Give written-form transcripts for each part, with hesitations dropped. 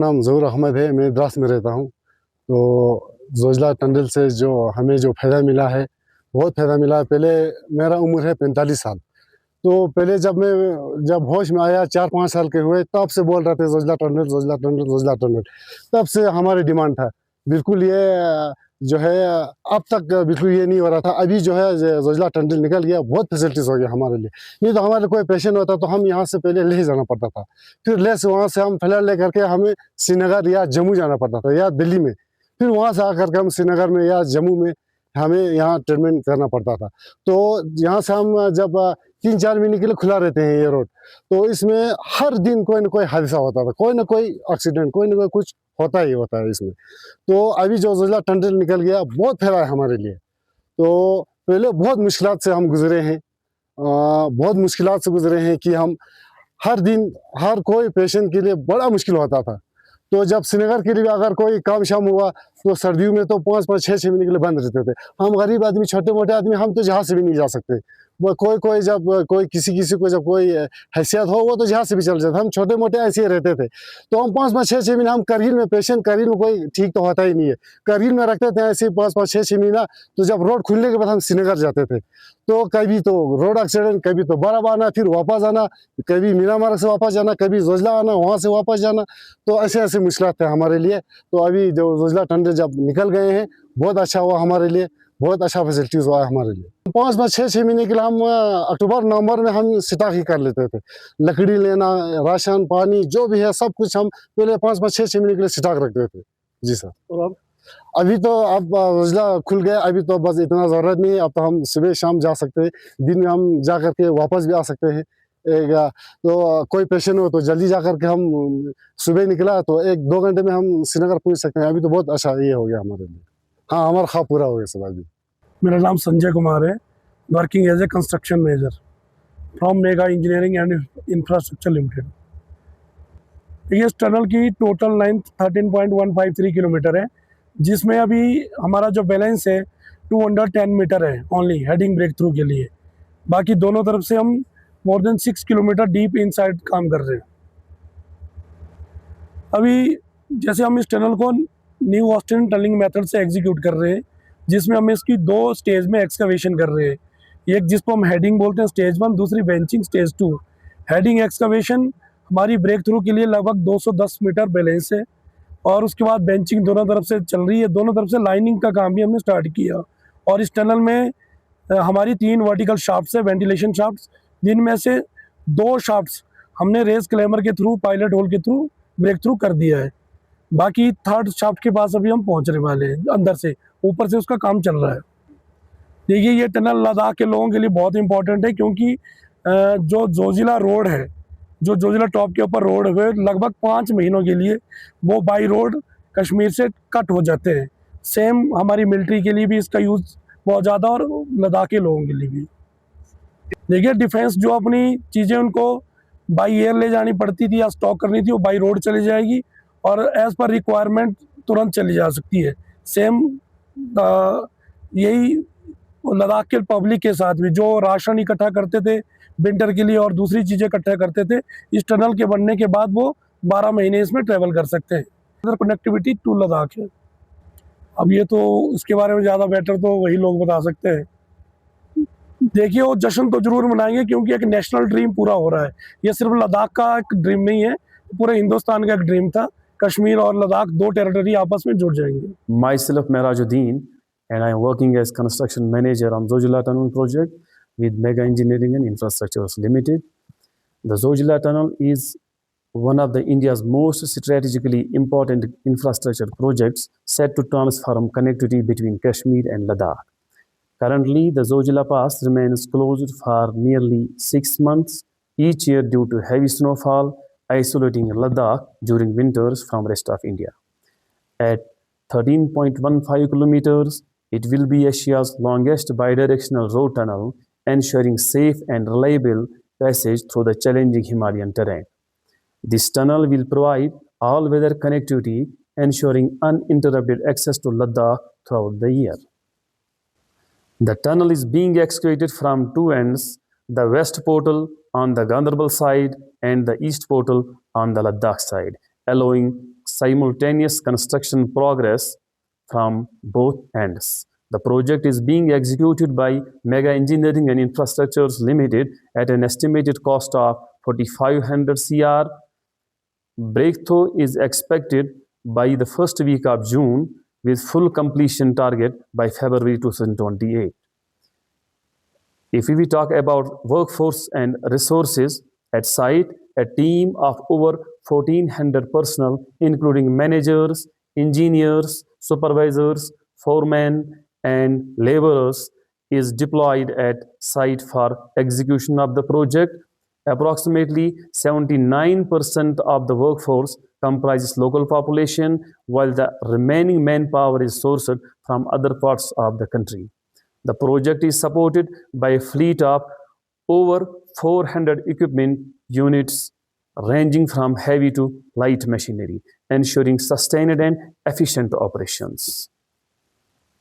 नाम ज़हूर अहमद है, मैं द्रास में रहता हूँ। तो ज़ोजिला टनल से जो हमें जो फ़ायदा मिला है, बहुत फ़ायदा मिला है। पहले मेरा उम्र है 45 साल, तो पहले जब होश में आया 4-5 साल के हुए, तब से बोल रहे थे Zojila tunnel, Zojila tunnel, Zojila tunnel. तब से हमारी डिमांड था। बिल्कुल ये जो है अब तक बिल्कुल ये नहीं हो रहा था। अभी जो है ज़ोजिला टनल निकल गया, बहुत फैसिलिटीज़ हो गया हमारे लिए। नहीं तो हमारे कोई पेशेंट होता तो हम यहाँ से पहले लेह जाना पड़ता था। फिर लेह से वहाँ से हम फ्लाइट लेकर के हमें श्रीनगर या जम्मू जाना पड़ता था या दिल्ली में। फिर वहाँ से आकर के हम श्रीनगर में या जम्मू में हमें यहाँ ट्रीटमेंट करना पड़ता था। तो यहाँ से हम जब 3-4 महीने के लिए खुला रहते हैं ये रोड, तो इसमें हर दिन कोई न कोई हादसा होता था, कोई न कोई एक्सीडेंट, कोई न कोई कुछ होता ही होता है इसमें। तो अभी जो ज़ोजिला टनल निकल गया, बहुत फ़ायदा है हमारे लिए। तो पहले बहुत मुश्किलात से हम गुज़रे हैं, बहुत मुश्किलात से गुज़रे हैं कि हम हर दिन हर कोई पेशेंट के लिए बड़ा मुश्किल होता था। तो जब श्रीनगर के लिए अगर कोई काम शाम हुआ, तो सर्दियों में तो 5-5, 6-6 महीने के लिए बंद रहते थे। हम गरीब आदमी, छोटे-मोटे आदमी, हम तो जहाँ से भी नहीं जा सकते। वो कोई जब कोई किसी को जब कोई हैसियत हो, वो तो जहाँ से भी चल जाता। हम छोटे-मोटे ऐसे ही रहते थे। तो हम 5-5, 6-6 महीने हम करगिल में पेशेंट, करगिल में कोई ठीक तो होता ही नहीं है। करगिल में रखते थे ऐसे ही 5-5, 6-6 महीना, तो जब रोड खुलने के बाद हम श्रीनगर जाते थे। तो कभी तो रोड एक्सीडेंट, कभी तो बर्फ आना, फिर वापस आना, कभी मीनामार्ग से वापस जाना, कभी ज़ोजिला आना, वहाँ से वापस जाना। तो ऐसे-ऐसे मुश्किलात थे हमारे लिए। तो अभी जो ज़ोजिला टनल जब निकल गए हैं, बहुत अच्छा हुआ हमारे लिए, बहुत अच्छा फैसिलिटीज़ हुआ है हमारे लिए। 5-5, 6-6 महीने के लिए हम अक्टूबर, नवंबर में हम स्टॉक ही कर लेते थे। लकड़ी लेना, राशन, पानी जो भी है सब कुछ हम पहले 5-5, 6-6 महीने के लिए स्टॉक रखते थे। जी सर। और अब अभी तो अब ज़ोजिला खुल गया, अभी तो बस इतना ज़रूरत नहीं है। अब तो हम सुबह-शाम जा सकते हैं, दिन में हम जा कर के वापस भी आ सकते हैं। तो कोई पेशेंट हो तो जल्दी जा कर के हम सुबह निकला तो 1-2 घंटे में हम श्रीनगर पहुँच सकते हैं। अभी तो बहुत अच्छा ये हो गया हमारे लिए। हाँ, हमारा ख्वाब पूरा हो गया सर अभी। मेरा नाम संजय कुमार है, working as a construction manager from Mega Engineering and Infrastructure Limited. इस टनल की टोटल लेंथ 13.153 किलोमीटर है, जिसमें अभी हमारा जो बैलेंस है 210 मीटर है ओनली हेडिंग ब्रेक थ्रू के लिए। बाकी दोनों तरफ से हम more than 6 kilometre deep inside काम कर रहे हैं। अभी जैसे हम इस टनल को न्यू ऑस्टिन टनलिंग मेथड से एग्जीक्यूट कर रहे हैं, जिसमें हम इसकी 2 स्टेज में एक्सकवेशन कर रहे हैं। एक जिसको हम हेडिंग बोलते हैं स्टेज 1, दूसरी बेंचिंग स्टेज 2। हेडिंग एक्सकवेशन हमारी ब्रेक थ्रू के लिए लगभग 210 मीटर बैलेंस है, और उसके बाद बेंचिंग दोनों तरफ से चल रही है। दोनों तरफ से लाइनिंग का काम भी हमने स्टार्ट किया। और इस टनल में हमारी 3 वर्टिकल शाफ्ट्स है, वेंटिलेशन शाफ्ट्स, जिनमें से 2 शाफ्ट्स हमने रेस क्लेमर के थ्रू, पायलट होल के थ्रू ब्रेक थ्रू कर दिया है। बाकी 3rd शाफ्ट के पास अभी हम पहुंचने वाले हैं, अंदर से, ऊपर से उसका काम चल रहा है। देखिए, ये टनल लद्दाख के लोगों के लिए बहुत इंपॉर्टेंट है, क्योंकि जो ज़ोजिला रोड है, जो ज़ोजिला टॉप के ऊपर रोड है, लगभग 5 महीनों के लिए वो बाई रोड कश्मीर से कट हो जाते हैं। सेम हमारी मिलिट्री के लिए भी इसका यूज़ बहुत ज़्यादा, और लद्दाख के लोगों के लिए भी। देखिए, डिफेंस जो अपनी चीज़ें उनको बाई एयर ले जानी पड़ती थी या स्टॉक करनी थी, वो बाई रोड चली जाएगी, और एज़ पर रिक्वायरमेंट तुरंत चली जा सकती है। सेम यही लद्दाख के पब्लिक के साथ भी, जो राशन इकट्ठा करते थे विंटर के लिए और दूसरी चीज़ें इकट्ठा करते थे, इस टनल के बनने के बाद वो 12 महीने इसमें ट्रेवल कर सकते हैं। अदर कनेक्टिविटी टू लद्दाख है। अब ये तो इसके बारे में ज़्यादा बेटर तो वही लोग बता सकते हैं। देखिए, वो जश्न तो जरूर मनाएंगे, क्योंकि एक नेशनल ड्रीम पूरा हो रहा है। ये सिर्फ लद्दाख का एक ड्रीम नहीं है, पूरे हिंदुस्तान का एक ड्रीम था। कश्मीर और लद्दाख 2 टेरिटरी आपस में जुड़ जाएंगे। Myself Merajuddin, and I am working as construction manager on Zojila Tunnel project with Mega Engineering and Infrastructures Limited. The Zojila Tunnel is one of the India's most strategically important infrastructure projects set to transform connectivity between Kashmir and Ladakh. Currently, the Zojila Pass remains closed for nearly 6 months each year due to heavy snowfall, isolating Ladakh during winters from rest of India. At 13.15 kilometers, it will be Asia's longest bidirectional road tunnel, ensuring safe and reliable passage through the challenging Himalayan terrain. This tunnel will provide all-weather connectivity, ensuring uninterrupted access to Ladakh throughout the year. The tunnel is being excavated from 2 ends, the west portal on the Ganderbal side and the east portal on the Ladakh side, allowing simultaneous construction progress from both ends. The project is being executed by Mega Engineering and Infrastructures Limited at an estimated cost of 4,500 CR. Breakthrough is expected by the first week of June, with full completion target by February 2028. If we talk about workforce and resources at site, a team of over 1,400 personnel, including managers, engineers, supervisors, foremen, and laborers, is deployed at site for execution of the project. Approximately 79% of the workforce comprises local population, while the remaining manpower is sourced from other parts of the country. The project is supported by a fleet of over 400 equipment units ranging from heavy to light machinery, ensuring sustained and efficient operations.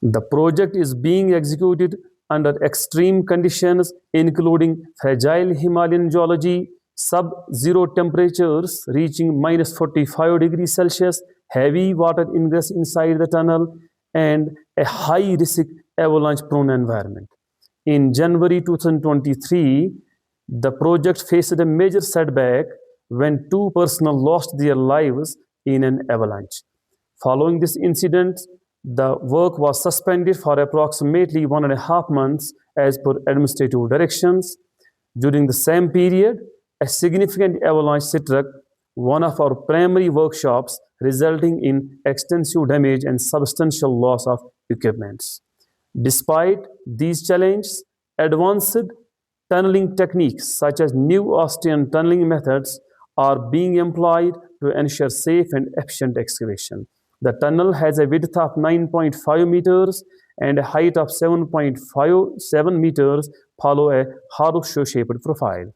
The project is being executed under extreme conditions, including fragile Himalayan geology, sub-zero temperatures reaching minus 45 degrees Celsius, heavy water ingress inside the tunnel, and a high-risk avalanche-prone environment. In January 2023, the project faced a major setback when 2 personnel lost their lives in an avalanche. Following this incident, the work was suspended for approximately 1.5 months as per administrative directions. During the same period, a significant avalanche struck one of our primary workshops, resulting in extensive damage and substantial loss of equipment. Despite these challenges, advanced tunneling techniques such as new Austrian tunneling methods are being employed to ensure safe and efficient excavation. The tunnel has a width of 9.5 meters and a height of 7.57 meters, follow a horseshoe-shaped profile.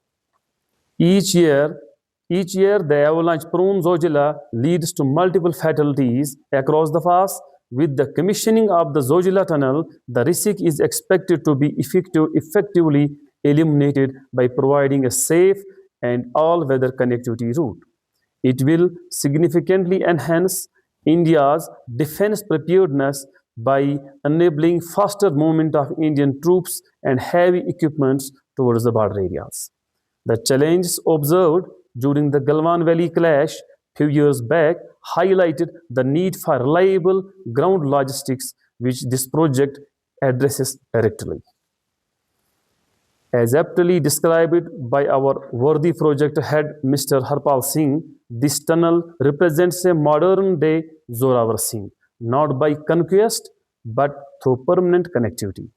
Each year, the avalanche-prone Zojila leads to multiple fatalities across the pass. With the commissioning of the Zojila tunnel, the risk is expected to be effectively eliminated by providing a safe and all-weather connectivity route. It will significantly enhance India's defense preparedness by enabling faster movement of Indian troops and heavy equipment towards the border areas. The challenges observed during the Galwan Valley clash few years back highlighted the need for reliable ground logistics, which this project addresses directly. As aptly described by our worthy project head, Mr. Harpal Singh, this tunnel represents a modern-day Zorawar Singh, not by conquest, but through permanent connectivity.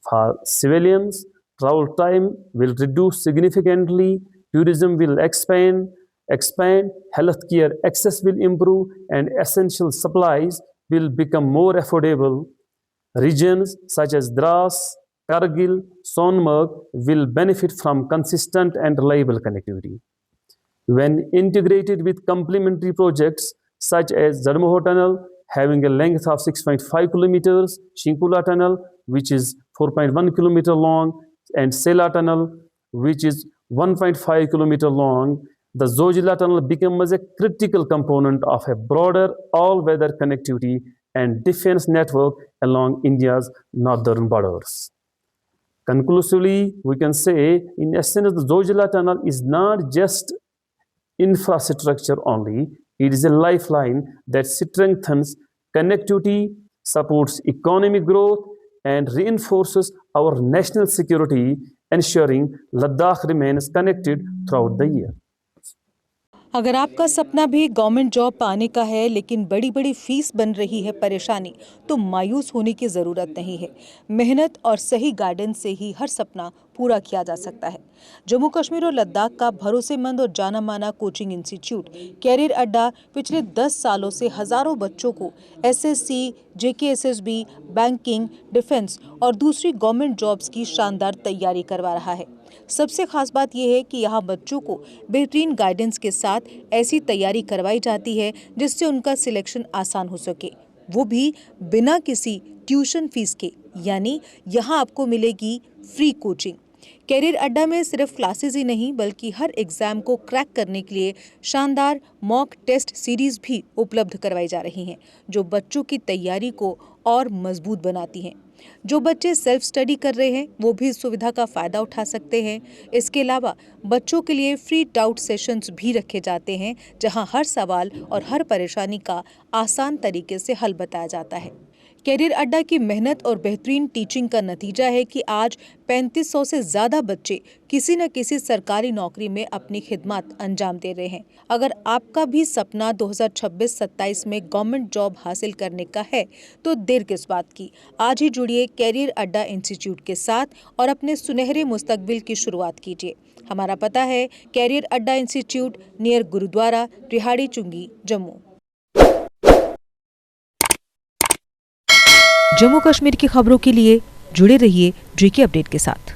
For civilians, travel time will reduce significantly, tourism will expand, healthcare access will improve, and essential supplies will become more affordable. Regions such as Dras, Kargil, Sonmarg will benefit from consistent and reliable connectivity. When integrated with complementary projects such as Zarmoho Tunnel, having a length of 6.5 kilometers, Shinkula Tunnel, which is 4.1 kilometer long, and Sela Tunnel, which is 1.5 kilometer long, the Zojila Tunnel becomes a critical component of a broader all-weather connectivity and defense network along India's northern borders. Conclusively, we can say, in essence, the Zojila Tunnel is not just infrastructure only, it is a lifeline that strengthens connectivity, supports economic growth, and reinforces our national security, ensuring Ladakh remains connected throughout the year. अगर आपका सपना भी government job पाने का है लेकिन बड़ी बड़ी फीस बन रही है परेशानी, तो मायूस होने की ज़रूरत नहीं है। मेहनत और सही गाइडेंस से ही हर सपना पूरा किया जा सकता है। जम्मू कश्मीर और लद्दाख का भरोसेमंद और जाना माना कोचिंग इंस्टीट्यूट कैरियर अड्डा पिछले 10 सालों से हज़ारों बच्चों को SSC, JKSSB, बैंकिंग, डिफेंस और दूसरी गवर्नमेंट जॉब्स की शानदार तैयारी करवा रहा है। सबसे खास बात यह है कि यहाँ बच्चों को बेहतरीन गाइडेंस के साथ ऐसी तैयारी करवाई जाती है जिससे उनका सिलेक्शन आसान हो सके, वो भी बिना किसी ट्यूशन फीस के। यानी यहाँ आपको मिलेगी फ्री कोचिंग। कैरियर अड्डा में सिर्फ क्लासेस ही नहीं बल्कि हर एग्जाम को क्रैक करने के लिए शानदार मॉक टेस्ट सीरीज भी उपलब्ध करवाई जा रही हैं, जो बच्चों की तैयारी को और मजबूत बनाती हैं। जो बच्चे सेल्फ स्टडी कर रहे हैं वो भी इस सुविधा का फायदा उठा सकते हैं। इसके अलावा बच्चों के लिए फ्री डाउट सेशंस भी रखे जाते हैं, जहां हर सवाल और हर परेशानी का आसान तरीके से हल बताया जाता है। कैरियर अड्डा की मेहनत और बेहतरीन टीचिंग का नतीजा है कि आज 3500 से ज़्यादा बच्चे किसी न किसी सरकारी नौकरी में अपनी खिदमत अंजाम दे रहे हैं। अगर आपका भी सपना 2026-27 में गवर्नमेंट जॉब हासिल करने का है तो देर किस बात की। आज ही जुड़िए कैरियर अड्डा इंस्टीट्यूट के साथ और अपने सुनहरे मुस्तकबिल की शुरुआत कीजिए। हमारा पता है कैरियर अड्डा इंस्टीट्यूट, नियर गुरुद्वारा, रिहाड़ी चुंगी, जम्मू। जम्मू कश्मीर की खबरों के लिए जुड़े रहिए JK अपडेट के साथ।